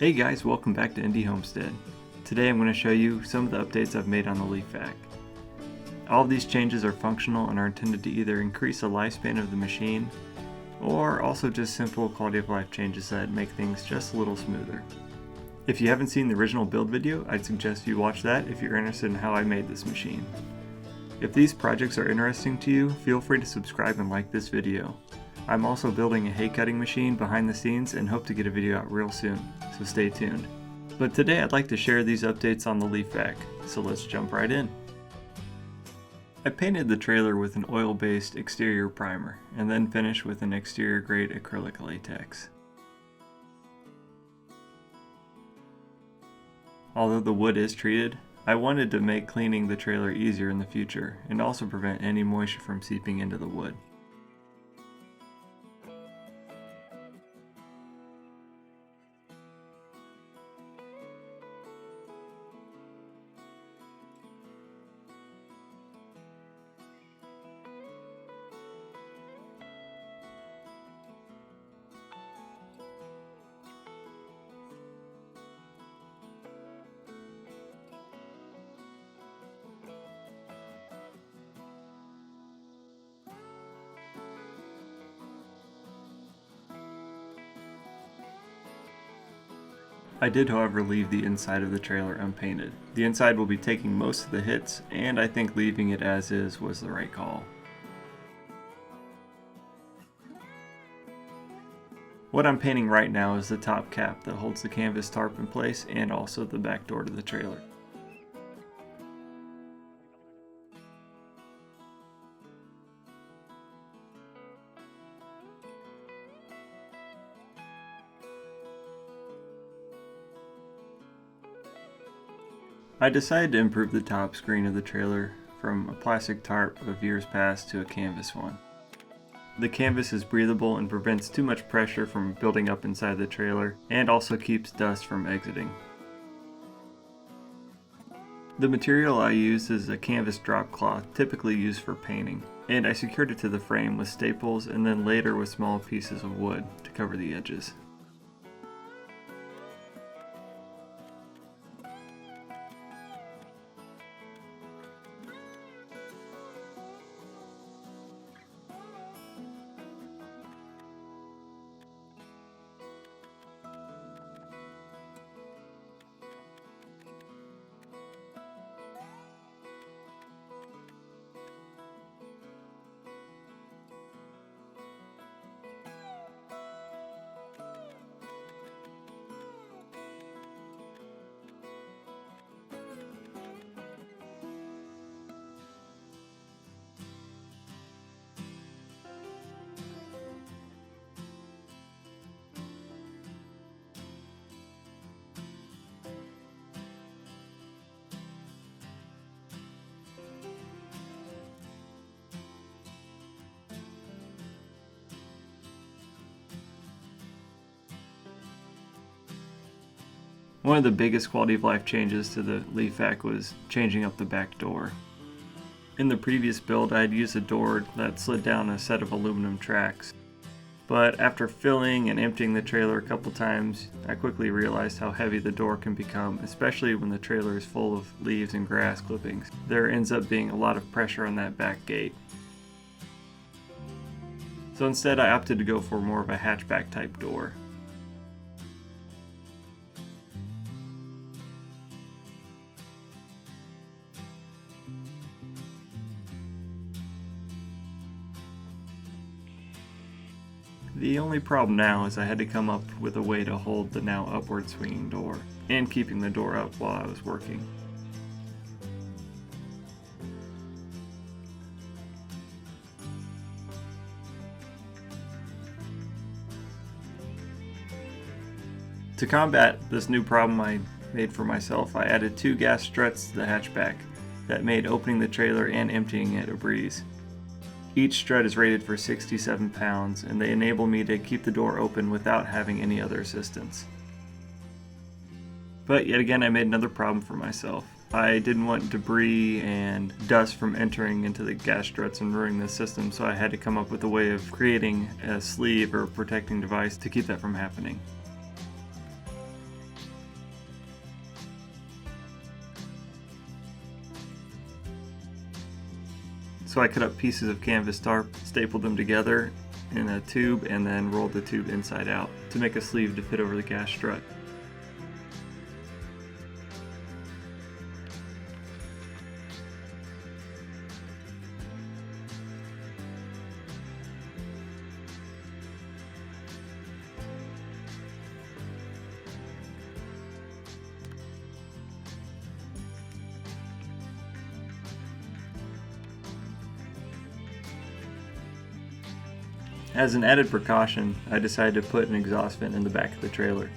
Hey guys, welcome back to Indy Homestead. Today I'm going to show you some of the updates I've made on the leaf vac. All of these changes are functional and are intended to either increase the lifespan of the machine or also just simple quality of life changes that make things just a little smoother. If you haven't seen the original build video, I'd suggest you watch that if you're interested in how I made this machine. If these projects are interesting to you, feel free to subscribe and like this video. I'm also building a hay cutting machine behind the scenes and hope to get a video out real soon, so stay tuned. But today I'd like to share these updates on the leaf vac, so let's jump right in. I painted the trailer with an oil-based exterior primer, and then finished with an exterior grade acrylic latex. Although the wood is treated, I wanted to make cleaning the trailer easier in the future, and also prevent any moisture from seeping into the wood. I did, however, leave the inside of the trailer unpainted. The inside will be taking most of the hits, and I think leaving it as is was the right call. What I'm painting right now is the top cap that holds the canvas tarp in place and also the back door to the trailer. I decided to improve the top screen of the trailer from a plastic tarp of years past to a canvas one. The canvas is breathable and prevents too much pressure from building up inside the trailer, and also keeps dust from exiting. The material I used is a canvas drop cloth typically used for painting, and I secured it to the frame with staples and then later with small pieces of wood to cover the edges. One of the biggest quality of life changes to the leaf vac was changing up the back door. In the previous build, I had used a door that slid down a set of aluminum tracks. But after filling and emptying the trailer a couple times, I quickly realized how heavy the door can become, especially when the trailer is full of leaves and grass clippings. There ends up being a lot of pressure on that back gate. So instead I opted to go for more of a hatchback type door. The only problem now is I had to come up with a way to hold the now upward swinging door, and keeping the door up while I was working. To combat this new problem I made for myself, I added 2 gas struts to the hatchback that made opening the trailer and emptying it a breeze. Each strut is rated for 67 pounds, and they enable me to keep the door open without having any other assistance. But yet again, I made another problem for myself. I didn't want debris and dust from entering into the gas struts and ruining the system, so I had to come up with a way of creating a sleeve or protecting device to keep that from happening. So I cut up pieces of canvas tarp, stapled them together in a tube, and then rolled the tube inside out to make a sleeve to fit over the gas strut. As an added precaution, I decided to put an exhaust vent in the back of the trailer.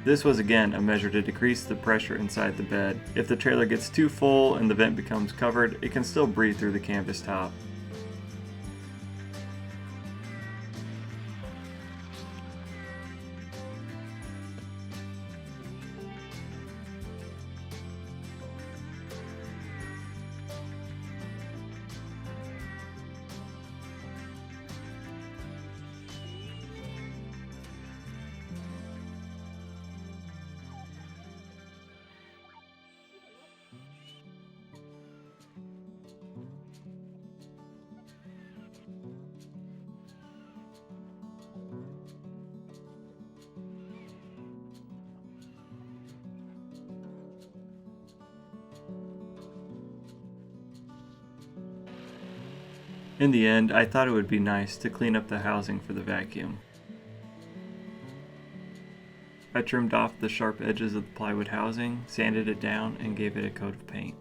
This was again a measure to decrease the pressure inside the bed. If the trailer gets too full and the vent becomes covered, it can still breathe through the canvas top. In the end, I thought it would be nice to clean up the housing for the vacuum. I trimmed off the sharp edges of the plywood housing, sanded it down, and gave it a coat of paint.